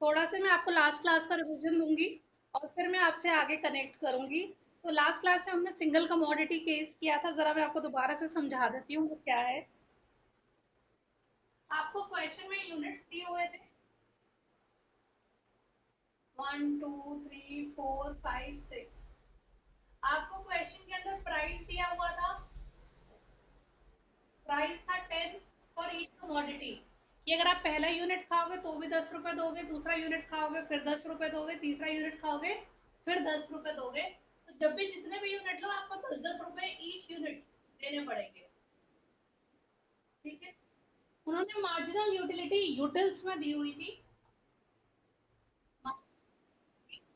थोड़ा सा मैं आपको लास्ट क्लास का रिवीजन दूंगी और फिर मैं आपसे आगे कनेक्ट करूंगी। तो लास्ट क्लास में हमने सिंगल कमोडिटी केस किया था, जरा मैं आपको दोबारा से समझा देती हूँ वो क्या है। आपको क्वेश्चन में यूनिट्स दिए हुए थे 1 2 3 4 5 6। आपको क्वेश्चन के अंदर प्राइस दिया हुआ था, प्राइस था 10 फॉर ईच कमोडिटी। कि अगर आप पहला यूनिट खाओगे तो भी 10 रुपए दोगे, दूसरा यूनिट खाओगे फिर 10 रुपए दोगे, तीसरा यूनिट खाओगे फिर 10 रुपए दोगे। तो जब भी जितने भी यूनिट लो आपको 10 10 रुपए ईच यूनिट देने पड़ेंगे। ठीक है। उन्होंने मार्जिनल यूटिलिटी यूटिल्स में दी हुई थी,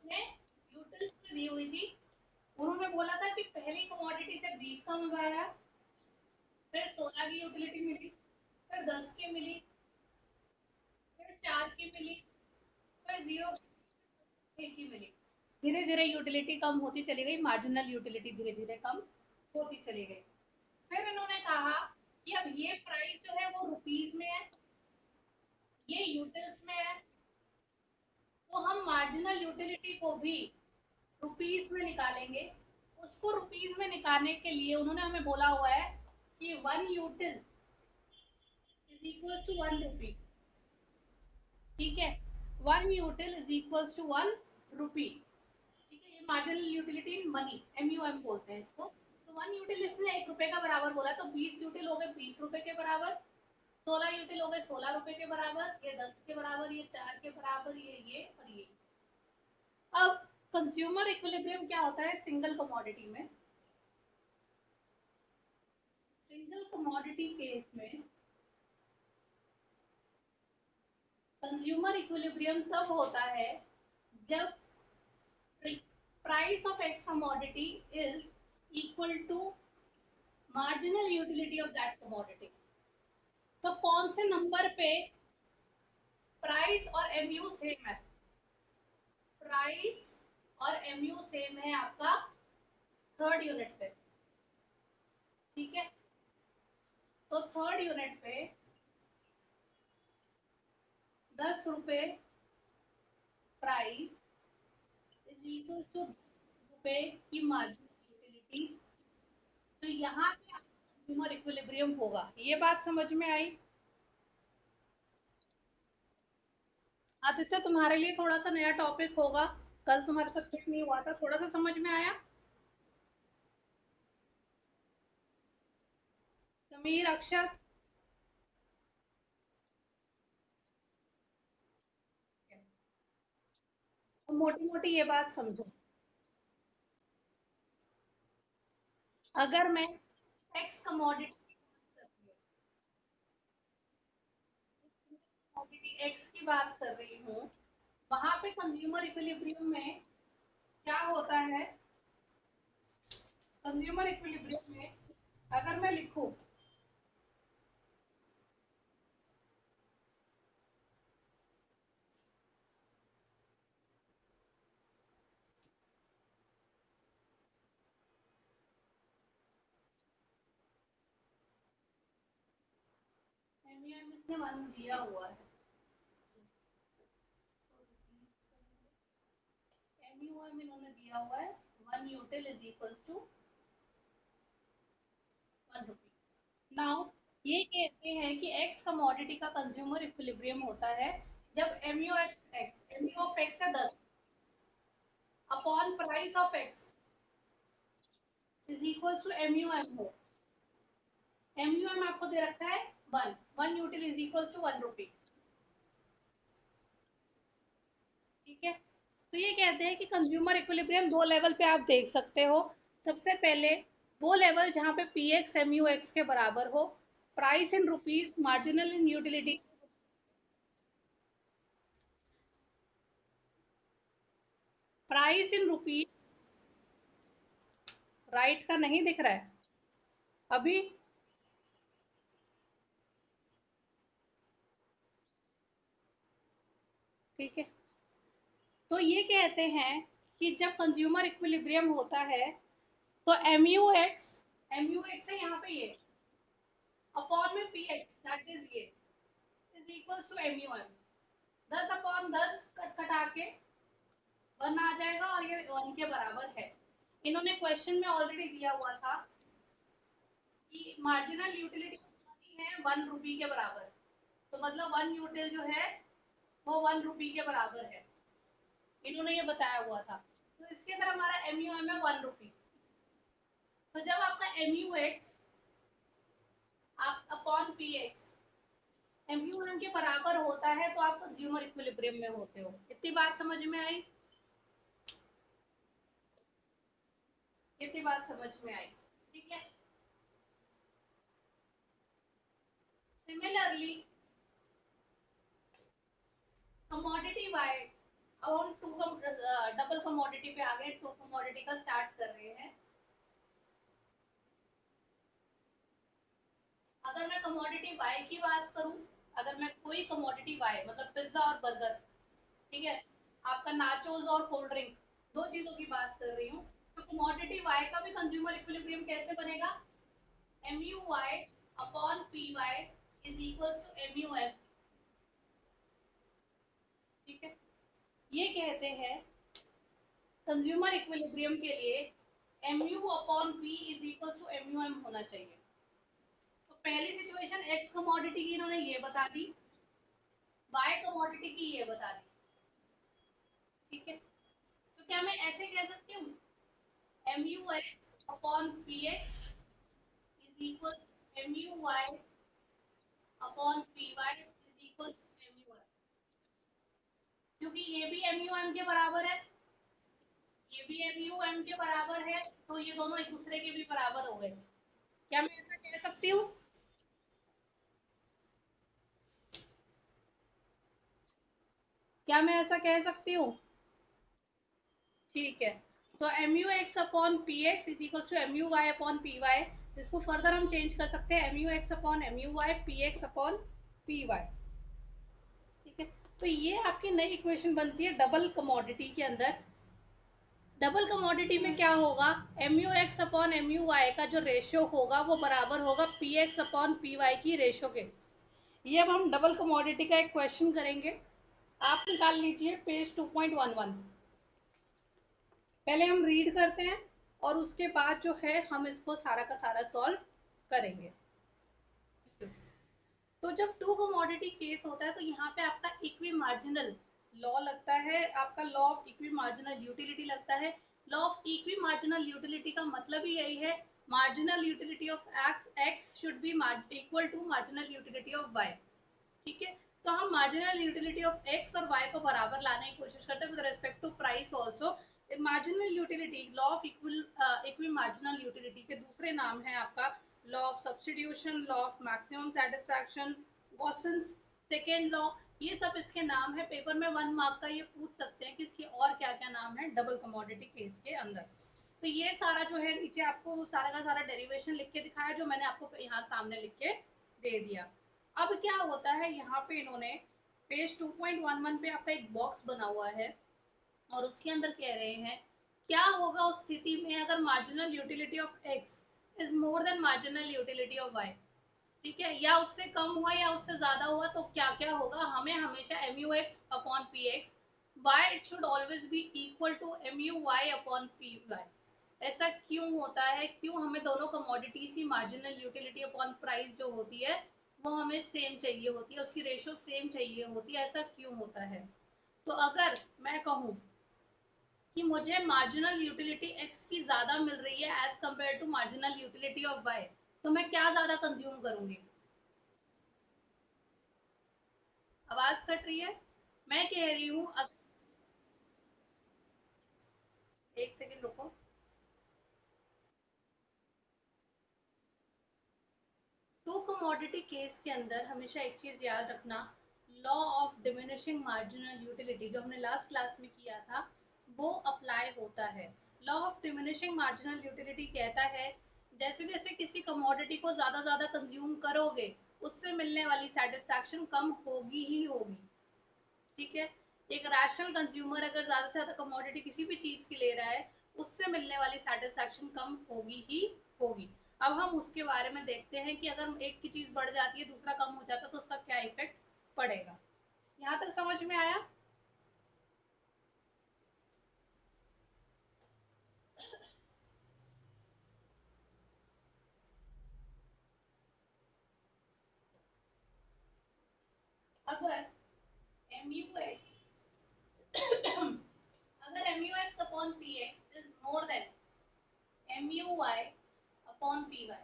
में यूटिल्स में दी हुई थी। उन्होंने बोला था कि पहली कमोडिटी से 20 का मजा आया, फिर 16 की यूटिलिटी मिली, फिर 10 की मिली, फिर 4 की मिली, फिर 0 की मिली। धीरे धीरे यूटिलिटी कम होती चली गई, मार्जिनल यूटिलिटी धीरे धीरे कम होती चली गई। फिर इन्होंने कहा कि अब ये प्राइस जो है वो रुपीस में है, ये यूटिल्स में है, तो हम मार्जिनल यूटिलिटी को भी रुपीस में निकालेंगे। उसको रुपीस में निकालने के लिए उन्होंने हमें बोला हुआ है कि 1 util is equal to 1 rupee. ठीक है, 1 util is equal to 1 rupee. ठीक है, ये marginal utility in money, MUM बोलते हैं इसको। तो 1 यूटिल इसने 1 रुपए का बराबर बोला, तो 20 यूटिल हो गए 20 रुपए के बराबर, 16 यूटिल हो गए 16 रुपए के बराबर, ये 10 के बराबर, ये 4 के बराबर, ये और ये। अब कंज्यूमर इक्विलिब्रियम क्या होता है सिंगल कमोडिटी में? सिंगल कमोडिटी केस में कंज्यूमर इक्विलिब्रियम तब होता है जब price of X commodity is equal to marginal utility of that commodity. तो कौन से नंबर पे प्राइस और एमयू सेम है? प्राइस और एमयू सेम है आपका थर्ड यूनिट पे। ठीक है, तो थर्ड यूनिट पे 10 रुपए प्राइस इज इक्वल टू रुपए की मार्जिनल यूटिलिटी। तो यहाँ पे कंज्यूमर इक्विलिब्रियम होगा। ये बात समझ में आई? आदित्य, तुम्हारे लिए थोड़ा सा नया टॉपिक होगा, कल तुम्हारे साथ कुछ नहीं हुआ था, थोड़ा सा समझ में आया? समीर, अक्षत, मोटी मोटी ये बात समझो। अगर मैं एक्स कमोडिटी कमोडिटी एक्स की बात कर रही हूँ, वहां पे कंज्यूमर इक्विलिब्रियम में क्या होता है? कंज्यूमर इक्विलिब्रियम में अगर मैं लिखूं एमयूएम, इसने 1 दिया हुआ है, एमयूएम इन्होंने दिया हुआ है 1 util is equals to 1 rupee. Now ये कहते हैं कि एक्स कमोडिटी का कंज्यूमर इक्विलिब्रियम होता है जब एमयू ऑफ एक्स है 10 upon price of X is equals to MUM हो। एमयूएम आपको दे रखा है 1, 1 util is equals to 1 rupee. ठीक है, तो ये कहते हैं कि कंज्यूमर इक्विलिब्रियम दो लेवल पे आप देख सकते हो। सबसे पहले वो लेवल जहाँ पे P X M U X के बराबर हो, price in rupees, marginal in utility. Price in rupees, right का नहीं दिख रहा है अभी? ठीक है, तो ये कहते हैं कि जब कंज्यूमर इक्विलिब्रियम होता है तो एम यू एक्स है यहाँ पे, ये अपॉन में पी एक्स दैट इज ये is equals to M U M. 10 upon 10 के 1 आ जाएगा और ये 1 के बराबर है। इन्होंने क्वेश्चन में ऑलरेडी दिया हुआ था कि मार्जिनल यूटिलिटी मनी है 1 रुपी के बराबर, तो मतलब 1 यूटिल जो है वो 1 रुपी के बराबर है, इन्होंने ये बताया हुआ था। तो इसके अंदर हमारा MUM है 1 रुपी। तो जब आपका MUX आप अपॉन PX MUM के बराबर होता है तो आप कंज्यूमर इक्विलिब्रियम में होते हो। इतनी बात समझ में आई? इतनी बात समझ में आई? ठीक है। सिमिलरली कमोडिटी वाई, अब हम डबल कमोडिटी पे आ गए, 2 कमोडिटी का स्टार्ट कर रहे हैं। अगर मैं कमोडिटी वाई की बात करूं, अगर मैं कोई कमोडिटी वाई मतलब पिज्जा और बर्गर, ठीक है, आपका नाचोस और कोल्ड ड्रिंक, दो चीजों की बात कर रही हूँ, तो कमोडिटी वाई का भी कंज्यूमर इक्विलिब्रियम कैसे बनेगा? MUY upon PY is equals to MUF। ठीक है, ये कहते हैं कंज्यूमर इक्विलिब्रियम के लिए MU upon P is equals to MUM होना चाहिए। तो पहली सिचुएशन X कमोडिटी की इन्होंने ये बता दी, Y कमोडिटी की ये बता दी। ठीक है, तो क्या मैं ऐसे कह सकती हूँ MUX upon PX is equals to MUY upon PY is equals to MUM, क्योंकि ये भी MUM के बराबर है, ये भी MUM के बराबर है, तो ये दोनों एक दूसरे के भी बराबर हो गए। क्या मैं ऐसा कह सकती हूँ? क्या मैं ऐसा कह सकती हूँ? ठीक है, तो MUX upon PX is equal to MUY upon PY, जिसको फर्दर हम चेंज कर सकते हैं MUX upon MUY, PX upon PY। ठीक है, तो ये आपकी नई इक्वेशन बनती है डबल कमोडिटी के अंदर। डबल कमोडिटी में क्या होगा? MUX अपॉन MUY का जो रेशियो होगा वो बराबर होगा PX अपॉन PY की रेशियो के। ये अब हम डबल कमोडिटी का एक क्वेश्चन करेंगे, आप निकाल लीजिए पेज 2.11। पहले हम रीड करते हैं और उसके बाद जो है हम इसको सारा का सारा सॉल्व करेंगे। तो जब टू कमोडिटी केस होता है तो यहाँ पे आपका इक्वी मार्जिनल लॉ लगता है, आपका law of equi marginal utility लगता है। Law of equi marginal utility का मतलब ही यही है, marginal utility of X should be equal to marginal utility of Y. ठीक है, तो हम मार्जिनल यूटिलिटी ऑफ एक्स और वाई को बराबर लाने की कोशिश करते हैं with respect to price also. Marginal utility, law of equi marginal utility के दूसरे नाम है आपका law of substitution, law of maximum satisfaction, Gossen's second law, ये सब इसके नाम है। पेपर में 1 मार्क का ये पूछ सकते हैं कि इसके और क्या क्या नाम है डबल कमोडिटी केस के अंदर। तो ये सारा जो है नीचे आपको सारा का सारा डेरिवेशन लिख के दिखाया, जो मैंने आपको यहाँ सामने लिख के दे दिया। अब क्या होता है, यहाँ पे इन्होंने पेज 2.11 पे आपका एक बॉक्स बना हुआ है और उसके अंदर कह रहे हैं क्या होगा उस स्थिति में अगर marginal utility of X is more than marginal utility of Y. ठीक है, या उससे कम हुआ या उससे ज्यादा हुआ तो क्या क्या होगा? हमें हमेशा MUX upon PX, why it should always be equal to MUY upon PY। ऐसा क्यों होता है? क्यों हमें दोनों कमोडिटीज की मार्जिनल यूटिलिटी अपॉन प्राइस जो होती है वो हमें सेम चाहिए होती है, उसकी रेशियो सेम चाहिए होती है, ऐसा क्यों होता है? तो अगर मैं कहूँ कि मुझे मार्जिनल यूटिलिटी एक्स की ज्यादा मिल रही है as compared to marginal utility of Y, तो मैं क्या ज्यादा कंज्यूम करूंगी? आवाज कट रही है, मैं कह रही हूँ एक सेकेंड रुको। टू कमोडिटी केस के अंदर हमेशा एक चीज याद रखना, law of diminishing marginal utility जो हमने लास्ट क्लास में किया था वो अप्लाई होता है। Law of diminishing marginal utility कहता है जैसे जैसे किसी कमोडिटी को ज्यादा कंज्यूम करोगे उससे मिलने वाली सेटिस्फैक्शन कम होगी ही होगी। ठीक है, एक रैशनल कंज्यूमर अगर ज्यादा से ज्यादा कमोडिटी किसी भी चीज की ले रहा है उससे मिलने वाली सेटिस्फैक्शन कम होगी ही होगी। अब हम उसके बारे में देखते हैं कि अगर एक की चीज बढ़ जाती है दूसरा कम हो जाता है तो उसका क्या इफेक्ट पड़ेगा। यहाँ तक समझ में आया? अगर MUX अगर MUX upon PX is more then MUY upon PY,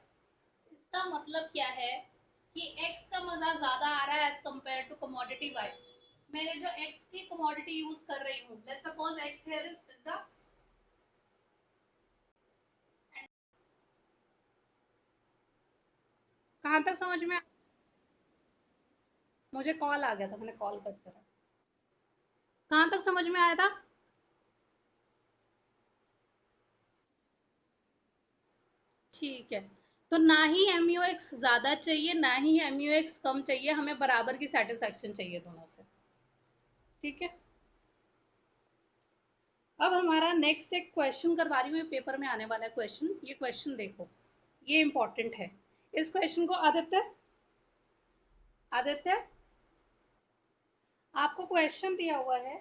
इसका मतलब क्या है कि X का मजा ज्यादा आ रहा है as compared to commodity Y। मैंने जो X की कमोडिटी यूज कर रही हूँ, let's suppose X here is pizza, कहाँ तक समझ में मुझे कॉल आ गया था, मैंने कॉल कट करा। कहाँ तक समझ में आया था? ठीक है। तो ना ही MUX ज्यादा चाहिए ना ही MUX कम चाहिए, हमें बराबर की सेटिस्फेक्शन चाहिए दोनों से। ठीक है। अब हमारा नेक्स्ट एक क्वेश्चन करवा रही हूँ, ये पेपर में आने वाला है क्वेश्चन। ये क्वेश्चन देखो, ये इंपॉर्टेंट है। इस क्वेश्चन को आदित्य, आदित्य आपको क्वेश्चन दिया हुआ है।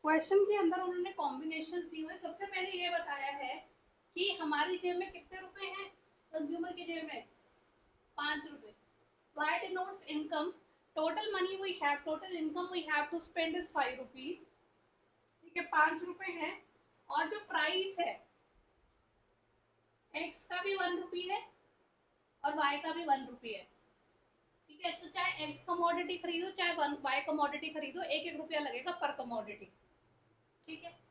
क्वेश्चन के अंदर उन्होंने कॉम्बिनेशंस दी हुए। सबसे पहले ये बताया है कि हमारी जेब में कितने रुपए हैं, कंज्यूमर की जेब में 5 रुपए। Y denotes income, total money we have, total income we have to spend is 5 rupees। ठीक है, 5 रुपए है। और जो प्राइस है, X का भी 1 रुपी है और Y का भी 1 रुपी है। ठीक है, तो चाहे X कमोडिटी खरीदो चाहे Y कमोडिटी खरीदो, 1-1 रुपया लगेगा पर कमोडिटी। ठीक है।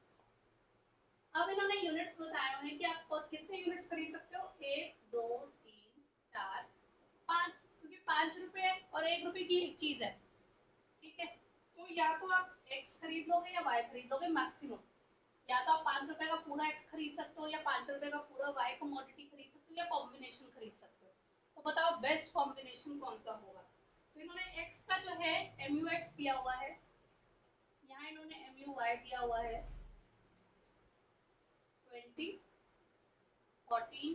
अब इन्होंने यूनिट्स बताए हुए हैं कि आप कितने यूनिट्स खरीद सकते हो, 1 2 3 4 5, क्योंकि 5 रुपए है और 1 रुपए की एक चीज है। ठीक है, तो या तो आप X खरीद लोगे या Y खरीद लोगे मैक्सिमम। या तो आप 5 रुपए का पूरा X खरीद सकते हो या 5 रुपए का पूरा Y कमोडिटी खरीद सकते हो या कॉम्बिनेशन खरीद सकते हो। तो बताओ बेस्ट कॉम्बिनेशन कौन सा होगा। तो इन्होंने X का जो है MUX दिया हुआ है, यहाँ इन्होंने MUY दिया हुआ है 20 14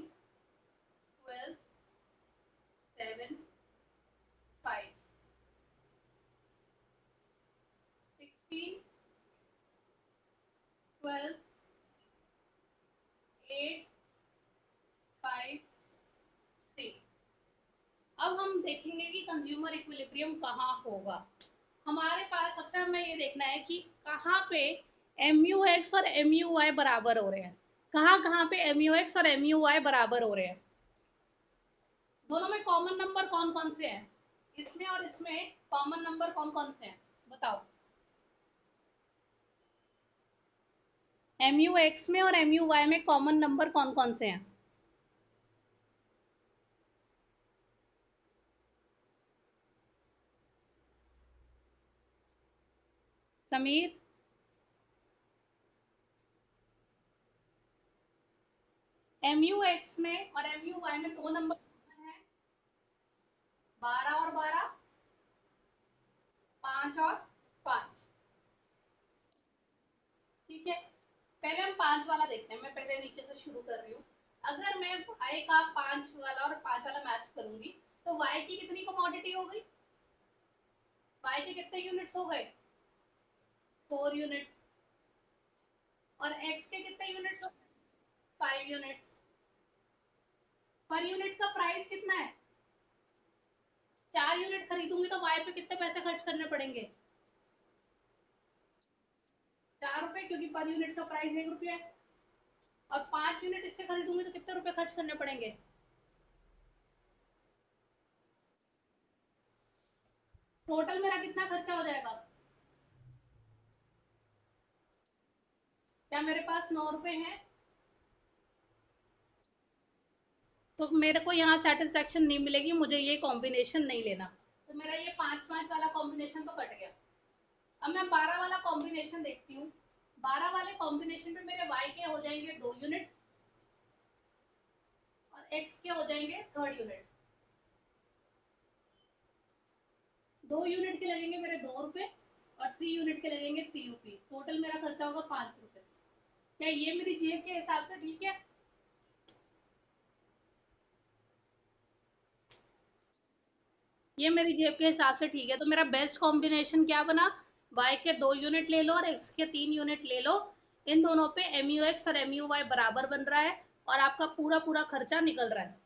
12 7 5 16 12 8 5 3। अब हम देखेंगे कि कंज्यूमर इक्विलिब्रियम कहाँ होगा। हमारे पास सबसे हमें ये देखना है कि कहाँ पे MUX और MUY बराबर हो रहे हैं। कहाँ कहाँ पे MUX और MUY बराबर हो रहे हैं। दोनों में कॉमन नंबर कौन कौन से हैं, इसमें और इसमें कॉमन नंबर कौन कौन से हैं बताओ। MUX में और MUY में कॉमन नंबर कौन कौन से हैं। समीर, MUX में और MUY में 2 नंबर कॉमन है, 12 और 12, 5 और 5। ठीक है, पहले हम 5 वाला देखते हैं। मैं पहले नीचे से शुरू कर रही हूँ। अगर मैं y का 5 वाला और 5 वाला मैच करूंगी तो y की कितनी कमोडिटी हो गई, y के कितने यूनिट्स हो गए, 4 यूनिट्स। और x के कितने यूनिट्स हो गए, 5 यूनिट्स। पर यूनिट का प्राइस कितना है, 4 यूनिट खरीदूंगी तो y पे कितने पैसे खर्च करने पड़ेंगे, 4 रुपए, क्योंकि पर यूनिट का प्राइस 1 रुपया है। और 5 यूनिट इससे खरीदूंगी तो कितने रुपए खर्च करने पड़ेंगे। टोटल मेरा कितना खर्चा हो जाएगा, क्या मेरे पास 9 रुपए हैं, तो मेरे को यहाँ सेटिस्फेक्शन नहीं मिलेगी, मुझे ये कॉम्बिनेशन नहीं लेना। तो मेरा ये 5-5 वाला कॉम्बिनेशन तो कट गया। अब मैं 12 वाला कॉम्बिनेशन देखती हूँ। 12 वाले कॉम्बिनेशन में मेरे y के हो जाएंगे 2 यूनिट्स और x के हो जाएंगे 3rd यूनिट। 2 यूनिट के लगेंगे मेरे 2 रुपए और 3 यूनिट के लगेंगे 3 रुपीज। टोटल मेरा खर्चा होगा 5 रुपए। क्या ये मेरी जेब के हिसाब से ठीक है। ये मेरी जेब के हिसाब से ठीक है। तो मेरा बेस्ट कॉम्बिनेशन क्या बना, y के 2 यूनिट ले लो और x के 3 यूनिट ले लो। इन दोनों पे MUX और MUY बराबर बन रहा है और आपका पूरा पूरा खर्चा निकल रहा है।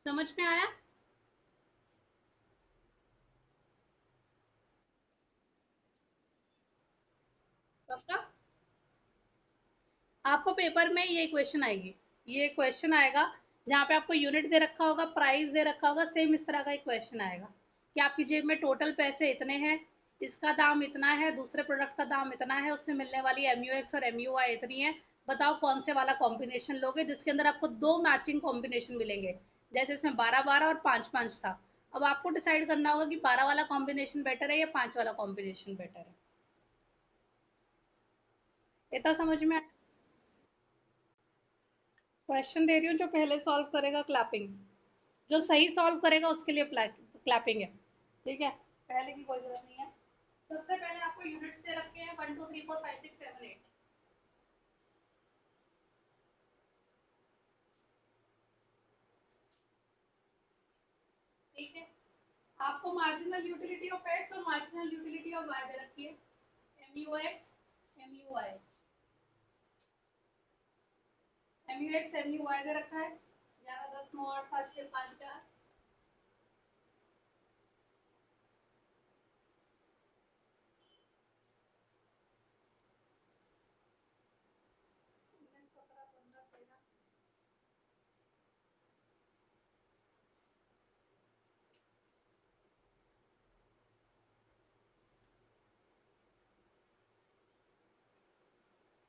समझ में आया। आपको पेपर में ये क्वेश्चन आएगी, ये क्वेश्चन आएगा जहाँ पे आपको यूनिट दे रखा होगा, प्राइस दे रखा होगा, सेम इस तरह का एक क्वेश्चन आएगा कि आपकी जेब में टोटल पैसे इतने हैं, इसका दाम इतना है, दूसरे प्रोडक्ट का दाम इतना है, उससे मिलने वाली MUX और MUI इतनी है, बताओ कौन से वाला कॉम्बिनेशन लोगे, जिसके अंदर आपको 2 मैचिंग कॉम्बिनेशन मिलेंगे। जैसे इसमें 12-12 और 5-5 था, अब आपको डिसाइड करना होगा कि 12 वाला कॉम्बिनेशन बेटर है या 5 वाला कॉम्बिनेशन बेटर है। इतना समझ में? क्वेश्चन दे रही हूँ, जो पहले सॉल्व करेगा क्लैपिंग, जो सही सॉल्व करेगा उसके लिए क्लैपिंग है, ठीक है? पहले की कोई जरूरत नहीं है। सबसे पहले आपको यूनिट्स दे रखे हैं 1 2 3 4 5 6 7 8, ठीक है? आपको मार्जिनल यूटिलिटी ऑफ एक्स और marginal utility of why they रखी है, MUX MUI, MUX MUI दे रखा है 11 10 9 8 7 6 5 4,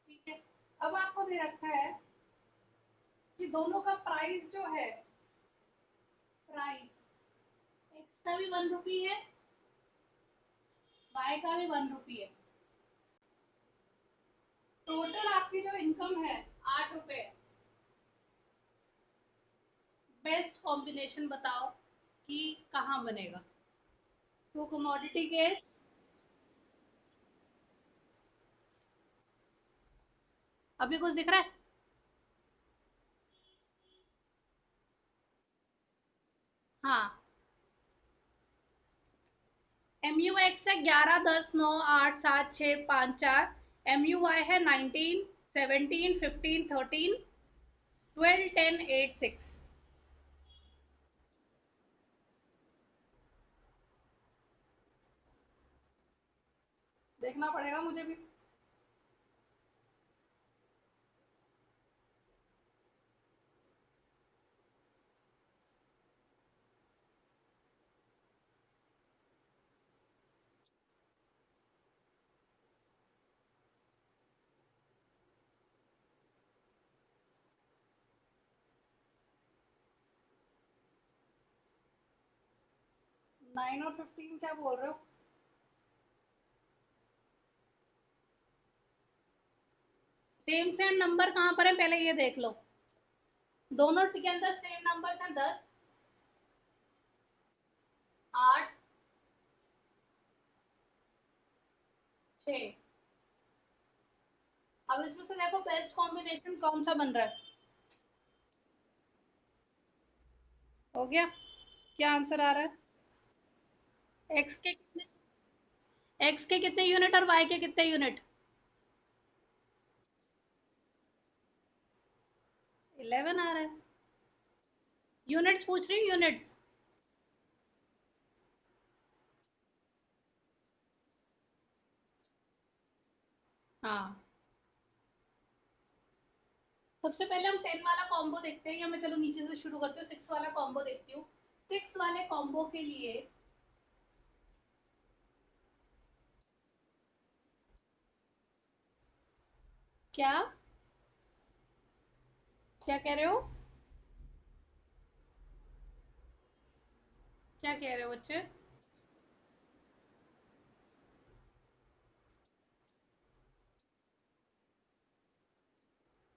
ठीक है? अब आपको दे रखा है कि दोनों का प्राइस जो है, प्राइस एक्स का भी 1 रुपी है, वाई का भी 1 रुपी है, टोटल आपकी जो इनकम है 8 रुपए। बेस्ट कॉम्बिनेशन बताओ कि कहाँ बनेगा? तो कमोडिटी केस, अभी कुछ दिख रहा है? हाँ, MUX है 11 10 9 8 7 6 5 4, MUI है 19 17 15 13 12 10 8 6। देखना पड़ेगा मुझे भी। नाइन और 15 क्या बोल रहे हो? सेम सेम नंबर कहाँ पर है पहले ये देख लो। दोनों के अंदर सेम नंबर हैं 10 8 6। अब इसमें से देखो बेस्ट कॉम्बिनेशन कौन सा बन रहा है। हो गया? क्या आंसर आ रहा है? एक्स के कितने, एक्स के कितने यूनिट और वाई के कितने यूनिट? 11 आ रहा है। यूनिट्स पूछ रही हूँ, यूनिट्स। हाँ, सबसे पहले हम 10 वाला कॉम्बो देखते हैं, या मैं चलो नीचे से शुरू करती हूँ, 6 वाला कॉम्बो देखती हूँ। 6 वाले कॉम्बो के लिए क्या, क्या कह रहे हो? क्या कह रहे हो बच्चे?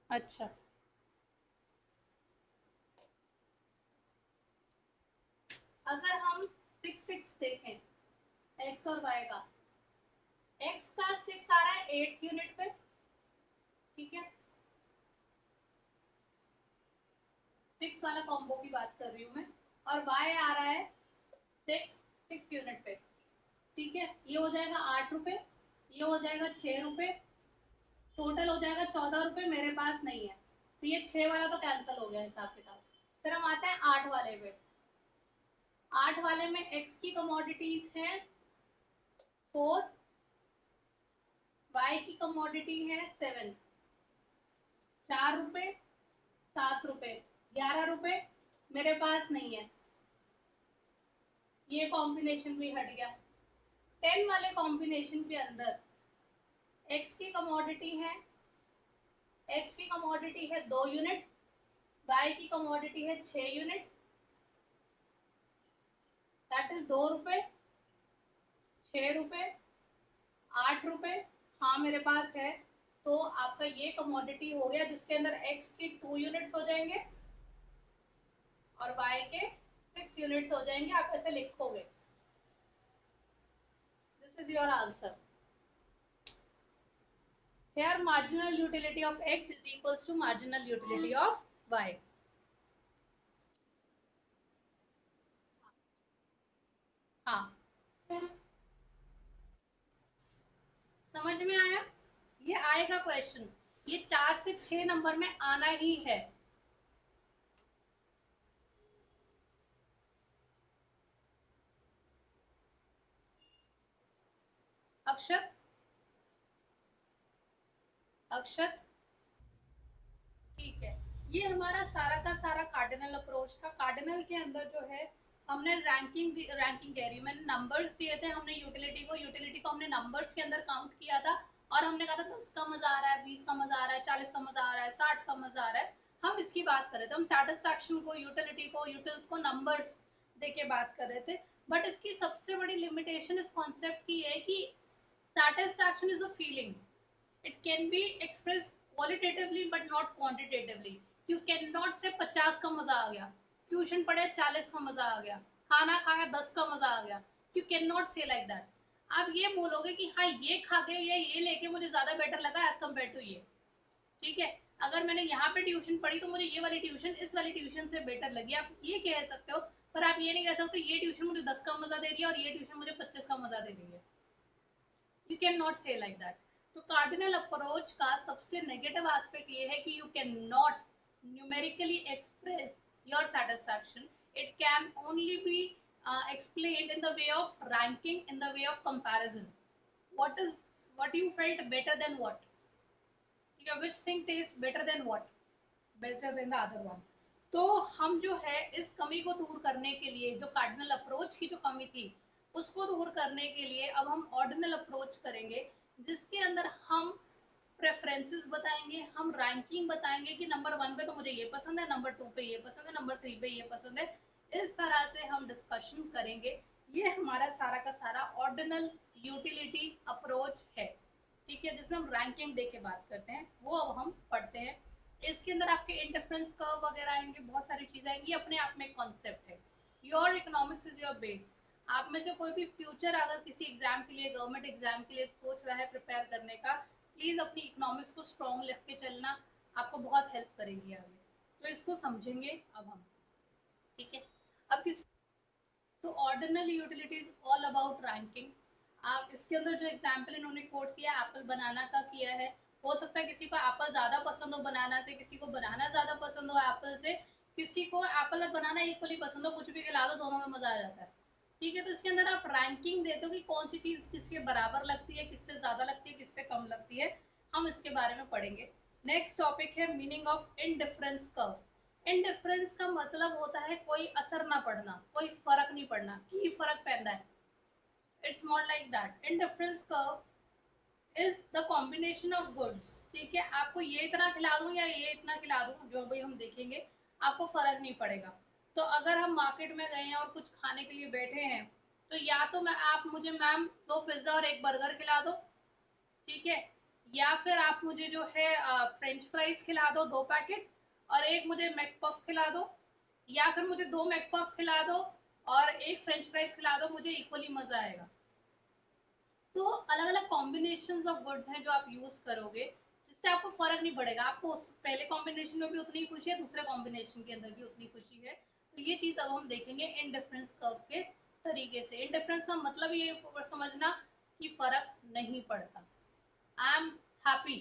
अच्छा, अगर हम 6 देखें, एक्स और वाई का, एक्स का 6 आ रहा है 8th यूनिट पे, ठीक है? 6 वाला कॉम्बो की बात कर रही हूँ मैं। और वाई आ रहा है 6 यूनिट पे, ठीक है? ये हो जाएगा 8 रुपए, ये हो जाएगा 6 रुपए, टोटल हो जाएगा 14 रुपए, मेरे पास नहीं है, तो ये 6 वाला तो कैंसिल हो गया हिसाब किताब। फिर हम आते हैं 8 वाले पे। 8 वाले में एक्स की कमोडिटीज है 4, वाई की कमोडिटी है 7, 4 रुपए, 7 रुपए, 11 रुपए मेरे पास नहीं है, ये कॉम्बिनेशन भी हट गया। 10 वाले कॉम्बिनेशन के अंदर एक्स की कमोडिटी है, एक्स की कमोडिटी है 2 यूनिट, वाई की कमोडिटी है 6 यूनिट, दैट इज 2 रुपए, 6 रुपए, 8 रुपए, हाँ मेरे पास है। तो आपका ये कमोडिटी हो गया जिसके अंदर एक्स की 2 यूनिट्स हो जाएंगे और वाई के 6 यूनिट्स हो जाएंगे। आप ऐसे लिखोगे, this is your answer. Here marginal utility of x is equals to marginal utility of y. हाँ, समझ में आया? ये आएगा क्वेश्चन, ये 4 से 6 नंबर में आना ही है। अक्षत, अक्षत, ठीक है। ये हमारा सारा का सारा कार्डिनल अप्रोच था। कार्डिनल के अंदर जो है हमने रैंकिंग कह रही हूँ, मैंने नंबर्स दिए थे, हमने यूटिलिटी को हमने नंबर्स के अंदर काउंट किया था और हमने कहा था 10 का मजा आ रहा है, 20 का मजा आ रहा है, 40 का मजा आ रहा है, 60 का मजा आ रहा है। हम इसकी बात कर रहे थे, हम सेटिस्फैक्शन को, यूटिलिटी को, यूटिल्स को नंबर्स देके बात कर रहे थे। बट इसकी सबसे बड़ी लिमिटेशन इस कॉन्सेप्ट की है कि satisfaction is a feeling. It can be expressed qualitatively but not quantitatively. You cannot say 50 का मजा आ गया, ट्यूशन पढ़े 40 का मजा आ गया, खाना खाया 10 का मजा आ गया। You cannot say like that. आप ये बोलोगे कि हाँ ये खा के या ये लेके मुझे ज्यादा बेटर लगा एज कम्पेयर टू ये, ठीक है। अगर मैंने यहाँ पे ट्यूशन पढ़ी तो मुझे ये वाली ट्यूशन इस वाली ट्यूशन से बेटर लगी, आप ये कह सकते हो। पर आप ये नहीं कह सकते ये ट्यूशन मुझे 10 का मजा दे रही है और ये ट्यूशन मुझे 25 का मजा दे रही है। You can not say like that. तो कार्डिनल अप्रोच का सबसे नेगेटिव एस्पेक्ट ये है कि you can not numerically express your satisfaction. It can only be explained in the way of ranking, in the way of comparison. What you felt better than what, which thing tastes better than what, better than the other one. तो हम जो है इस कमी को दूर करने के लिए, जो कार्डिनल अप्रोच की जो कमी थी उसको दूर करने के लिए अब हम ऑर्डिनल अप्रोच करेंगे, जिसके अंदर हम प्रेफरेंसेस बताएंगे, हम रैंकिंग बताएंगे कि नंबर 1 पे तो मुझे ये पसंद है, नंबर 2 पे ये पसंद है, नंबर 3 पे ये पसंद है। इस तरह से हम डिस्कशन करेंगे। ये हमारा सारा का सारा ऑर्डिनल यूटिलिटी अप्रोच है, ठीक है, जिसमें हम रैंकिंग दे के बात करते हैं, वो अब हम पढ़ते हैं। इसके अंदर आपके इंडिफरेंस कर्व वगैरह आएंगे, बहुत सारी चीजें आएंगी, अपने आप में कॉन्सेप्ट है। Your economics is your base. आप में से कोई भी फ्यूचर अगर किसी एग्जाम के लिए, गवर्नमेंट एग्जाम के लिए सोच रहा है प्रिपेयर करने का, प्लीज अपनी इकोनॉमिक्स को स्ट्रॉन्ग लिख के चलना, आपको बहुत हेल्प करेगी आगे। तो इसको समझेंगे अब हम, ठीक है। अब किस, तो ordinal utilities all about ranking. आप इसके अंदर जो एग्जाम्पल इन्होंने कोट किया एप्पल बनाना का किया है, हो सकता है किसी को एप्पल ज्यादा पसंद हो बनाना से, किसी को बनाना ज्यादा पसंद हो एप्पल से, किसी को एप्पल और बनाना इक्वली पसंद हो, कुछ भी खिला दो दोनों में मजा आ जाता है, ठीक है। तो इसके अंदर आप रैंकिंग देते हो कि कौन सी चीज किसके बराबर लगती है, किससे ज्यादा लगती है, किससे कम लगती है, हम इसके बारे में पढ़ेंगे। नेक्स्ट टॉपिक है meaning of indifference curve. Indifference का मतलब होता है कोई असर ना पड़ना, कोई फर्क नहीं पड़ना, की फर्क पैदा है। It's more like that. Indifference curve is the combination of goods, ठीक है। आपको ये इतना खिला दूं या ये इतना खिला दूं, जो भी हम देखेंगे, आपको फर्क नहीं पड़ेगा। तो अगर हम मार्केट में गए हैं और कुछ खाने के लिए बैठे हैं, तो या तो मैं, आप मुझे मैम 2 पिज्जा और 1 बर्गर खिला दो, ठीक है, या फिर आप मुझे जो है फ्रेंच फ्राइज खिला दो 2 पैकेट, और एक मुझे मैकपफ खिला दो, या फिर मुझे 2 मैकपफ खिला दो और एक फ्रेंच फ्राइज खिला दो, मुझे इक्वली मजा आएगा। तो अलग अलग कॉम्बिनेशन ऑफ गुड्स हैं जो आप यूज करोगे, जिससे आपको फर्क नहीं पड़ेगा, आपको उस पहले कॉम्बिनेशन में भी उतनी ही खुशी है, दूसरे कॉम्बिनेशन के अंदर भी उतनी खुशी है। तो ये चीज अब हम देखेंगे इन डिफरेंस कर्व के तरीके से। इन डिफरेंस का मतलब ये समझना कि फर्क नहीं पड़ता। I am happy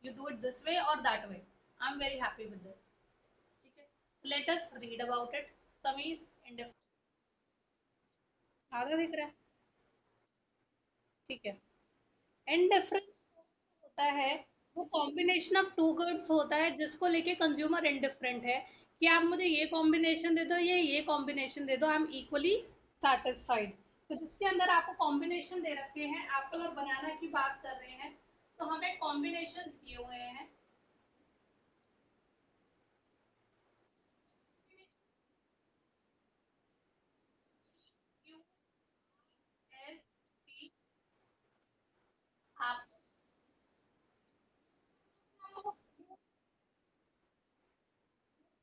you do it this way or that way, I'm very happy with this, ठीक है। let us read about it। Sameer indifferent, आगे दिख रहा है, ठीक है। indifference होता है वो कॉम्बिनेशन ऑफ टू गुड्स होता है जिसको लेके कंज्यूमर इंडिफरेंट है कि आप मुझे ये कॉम्बिनेशन दे दो, ये कॉम्बिनेशन दे दो, आई एम इक्वली सेटिस्फाइड। तो जिसके अंदर आपको कॉम्बिनेशन दे रखे हैं, एप्पल और बनाना की बात कर रहे हैं, तो हमें कॉम्बिनेशन दिए हुए हैं। क्यू एस टी, आप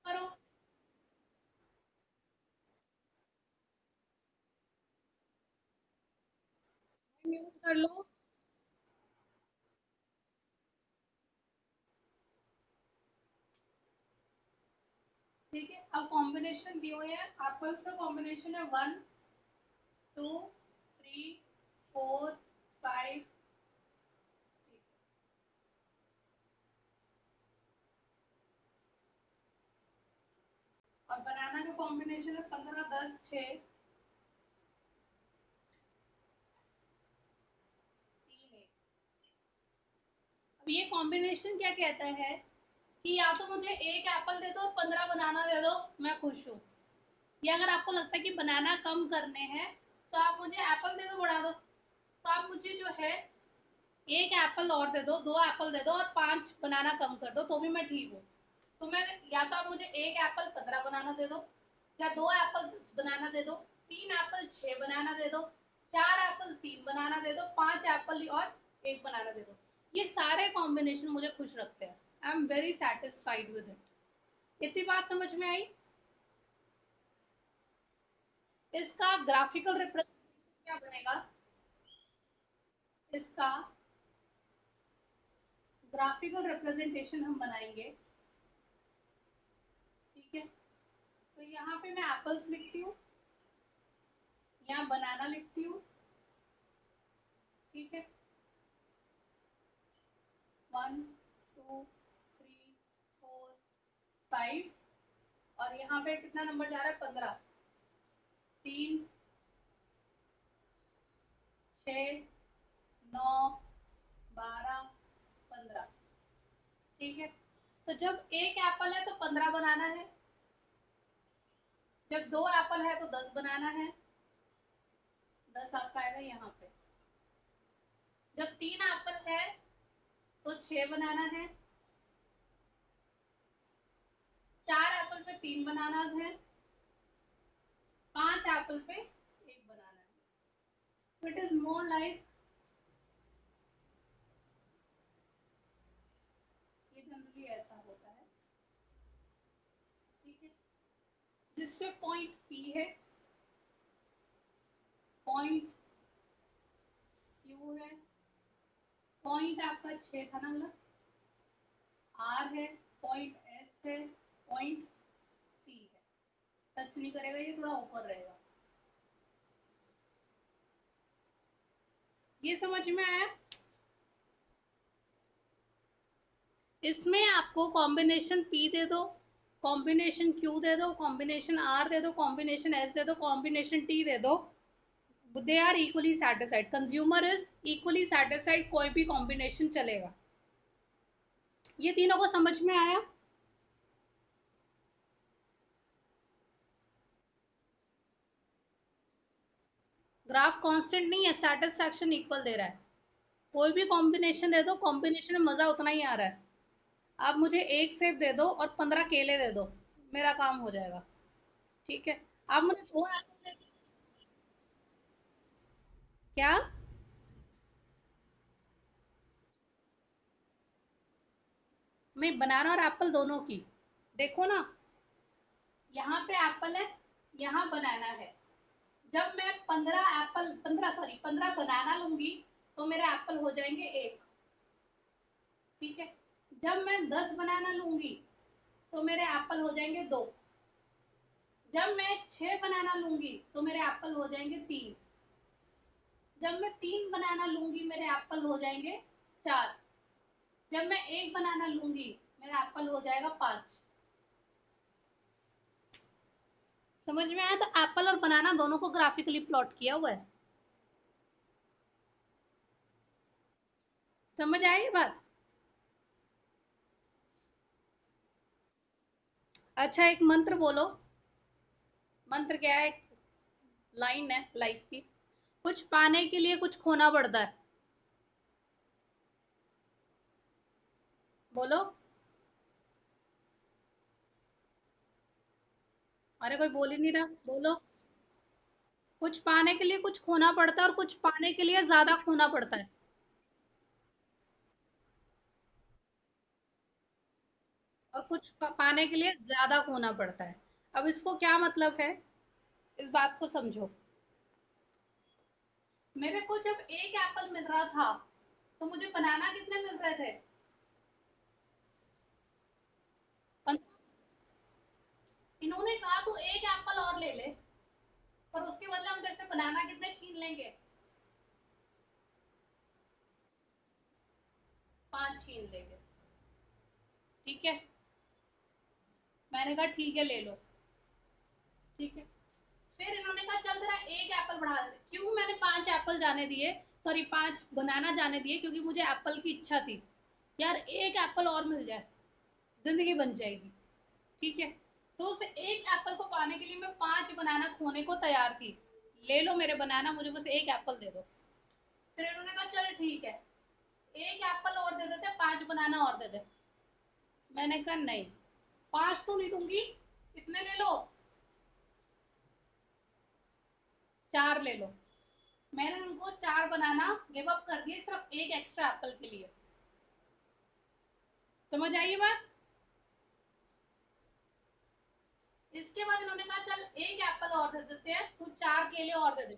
करो, म्यूट कर लो। ठीक है, अब कॉम्बिनेशन दिए हुए हैं, एप्पल्स का कॉम्बिनेशन है 1 2 3 4 5। और बनाना का कॉम्बिनेशन है 15 10 6 3 1। अब ये कॉम्बिनेशन क्या कहता है कि या तो मुझे एक एप्पल दे दो, 15 बनाना दे दो, मैं खुश हूँ। या अगर आपको लगता है कि बनाना कम करने हैं, तो आप मुझे एप्पल दे दो, बढ़ा दो। तो आप मुझे जो है एक एप्पल और दे दो, 2 एप्पल दे दो और 5 बनाना कम कर दो, तो भी मैं ठीक हूँ। तो मैं, या तो आप मुझे एक एप्पल 15 बनाना दे दो, या 2 एप्पल 10 बनाना दे दो, 3 एप्पल 6 बनाना दे दो, 4 एप्पल 3 बनाना दे दो, 5 एप्पल और 1 बनाना दे दो। ये सारे कॉम्बिनेशन मुझे खुश रखते हैं। I am very satisfied with it. इतनी बात समझ में आई? इसका ग्राफिकल रिप्रेजेंटेशन क्या बनेगा? इसका ग्राफिकल रिप्रेजेंटेशन हम बनाएंगे। ठीक है, तो यहाँ पे मैं एप्पल्स लिखती हूँ, यहाँ बनाना लिखती हूँ। ठीक है, 1 2 3 4 5। और यहाँ पे कितना नंबर जा रहा है? 15। 3 6 9 12 15। ठीक है, तो जब एक एप्पल है तो 15 बनाना है, जब 2 एप्पल है तो 10 बनाना है। 10 आपका आएगा यहाँ पे। जब 3 एप्पल है तो 6 बनाना है। 4 एप्पल पे 3 बनाना है। 5 एप्पल पे 1 बनाना है। इट इज मोर लाइक, ये जनरली ऐसा होता है। ठीक है, जिसपे पॉइंट पी है, पॉइंट क्यू है, पॉइंट आपका 6 था ना, मतलब आर है, पॉइंट एस है, पॉइंट टी है। टच नहीं करेगा, ये थोड़ा ऊपर रहेगा। ये समझ में आया? इसमें आपको कॉम्बिनेशन पी दे दो, कॉम्बिनेशन क्यू दे दो, कॉम्बिनेशन आर दे दो, कॉम्बिनेशन एस दे दो, कॉम्बिनेशन टी दे दो, they are equally satisfied, consumer is equally satisfied, कोई भी कॉम्बिनेशन चलेगा। ये तीनों को समझ में आया? ग्राफ कांस्टेंट नहीं है, सेटिस्फैक्शन इक्वल दे रहा है। कोई भी कॉम्बिनेशन दे दो, कॉम्बिनेशन में मजा उतना ही आ रहा है। आप मुझे एक सेब दे दो और 15 केले दे दो, मेरा काम हो जाएगा। ठीक है, आप मुझे 2 एप्पल दे दो। क्या? नहीं, बनाना और एप्पल दोनों की। देखो ना, यहाँ पे एप्पल है, यहाँ बनाना है। जब मैं 15 एप्पल, 15 बनाना लूंगी, तो मेरे एप्पल हो जाएंगे 1। ठीक है, जब मैं 10 बनाना लूंगी, तो मेरे एप्पल हो जाएंगे 2। जब मैं 6 बनाना लूंगी, तो मेरे एप्पल हो जाएंगे 3। जब मैं 3 बनाना लूंगी, मेरे एप्पल हो जाएंगे 4। जब मैं 1 बनाना लूंगी, मेरा एप्पल हो जाएगा 5। समझ में आया? तो एप्पल और बनाना दोनों को ग्राफिकली प्लॉट किया हुआ है। समझ आई बात? अच्छा एक मंत्र बोलो। मंत्र क्या है? एक लाइन है लाइफ की। कुछ पाने के लिए कुछ खोना पड़ता है। बोलो। अरे कोई बोल ही नहीं रहा, बोलो। कुछ पाने के लिए कुछ खोना पड़ता है और कुछ पाने के लिए ज्यादा खोना पड़ता है। और कुछ पाने के लिए ज्यादा खोना पड़ता है। अब इसको क्या मतलब है, इस बात को समझो। मेरे को जब एक एप्पल मिल रहा था तो मुझे बनाना कितने मिल रहे थे? इन्होंने कहा तू एक एप्पल और ले ले, पर उसके बदले हम तेरे से बनाना कितने छीन लेंगे? 5 छीन लेंगे। ठीक है। मैंने कहा ठीक है ले लो। ठीक है। फिर इन्होंने कहा चल तेरा एक एप्पल बढ़ा देते। क्यों मैंने 5 एप्पल जाने दिए, सॉरी 5 बनाना जाने दिए? क्योंकि मुझे एप्पल की इच्छा थी। यार एक एप्पल और मिल जाए, जिंदगी बन जाएगी। ठीक है। तो उस एक एप्पल को पाने के लिए मैं 5 बनाना खोने को तैयार थी। ले लो मेरे बनाना, मुझे बस एक एप्पल दे दो। फिर इन्होंने कहा चल ठीक है, एक एप्पल और दे देते, 5 बनाना और दे दे। मैंने कहा नहीं, 5 तो नहीं दूंगी, कितने ले लो, 4 ले लो। मैंने उनको 4 बनाना गिव अप कर दिए सिर्फ एक एक्स्ट्रा एप्पल के लिए। समझ आई ये बात? इसके बाद इन्होंने कहा चल एक एप्पल और दे देते हैं, तू 4 केले और दे दे।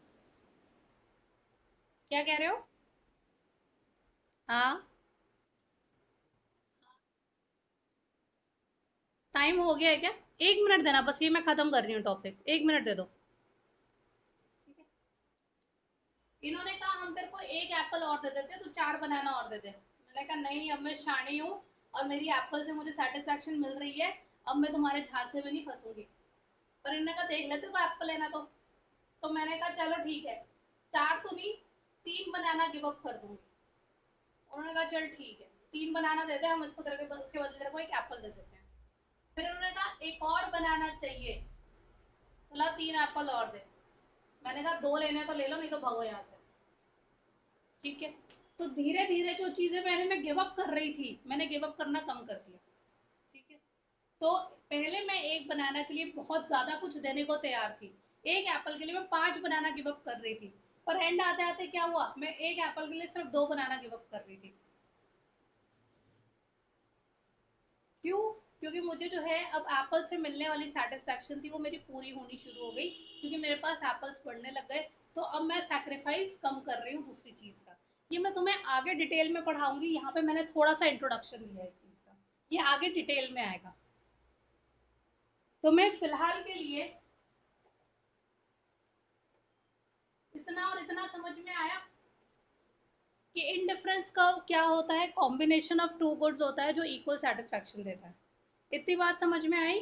क्या कह रहे हो? हाँ। टाइम हो गया है क्या? 1 मिनट देना बस, ये मैं खत्म कर रही हूँ टॉपिक, 1 मिनट दे दो। ठीक है। इन्होंने कहा हम तेरे को एक एप्पल और दे देते, तू 4 बनाना और दे दे। मैंने कहा नहीं, अब मैं शानी हूँ और मेरी एप्पल से मुझे सेटिस्फेक्शन मिल रही है, अब मैं तुम्हारे झांसे में नहीं फंसूंगी। पर इन्होंने कहा देख ले तेरे को एप्पल लेना तो मैंने कहा चलो ठीक है, 4 तो नहीं, 3 बनाना गिव अप कर दूंगी। उन्होंने कहा चल ठीक है, 3 बनाना दे दे, हम इसको तेरे को उसके बदले तेरे को एक एप्पल दे देते हैं। फिर उन्होंने कहा एक और बनाना चाहिए, बोला 3 एप्पल और दे। मैंने कहा 2 लेने तो ले लो, नहीं तो भागो यहाँ से। ठीक है। तो धीरे धीरे जो चीजें पहले मैं गिव अप कर रही थी, मैंने गिव अप करना कम कर दिया। ठीक है। तो पहले मैं एक बनाना के लिए बहुत ज्यादा कुछ देने को तैयार थी। एक एप्पल के लिए मैं 5 बनाना गिव अप कर रही थी। पर एंड आते आते क्या हुआ, मैं एक एप्पल के लिए सिर्फ 2 बनाना गिव अप कर रही थी। क्यों? क्योंकि मुझे जो है अब एप्पल से मिलने वाली सेटिस्फेक्शन थी वो मेरी पूरी होनी शुरू हो गई, क्योंकि मेरे पास एप्पल्स बढ़ने लग गए। तो अब मैं सैक्रिफाइस कम कर रही हूँ दूसरी चीज का। ये मैं तुम्हें आगे डिटेल में पढ़ाऊंगी, यहाँ पे मैंने थोड़ा सा इंट्रोडक्शन दिया है इस चीज का, ये आगे डिटेल में आएगा। तो मैं फिलहाल के लिए इतना और इतना समझ में आया कि इंडिफरेंस कर्व क्या होता है, कॉम्बिनेशन ऑफ टू गुड्स होता है जो इक्वल सेटिस्फेक्शन देता है। इतनी बात समझ में आई?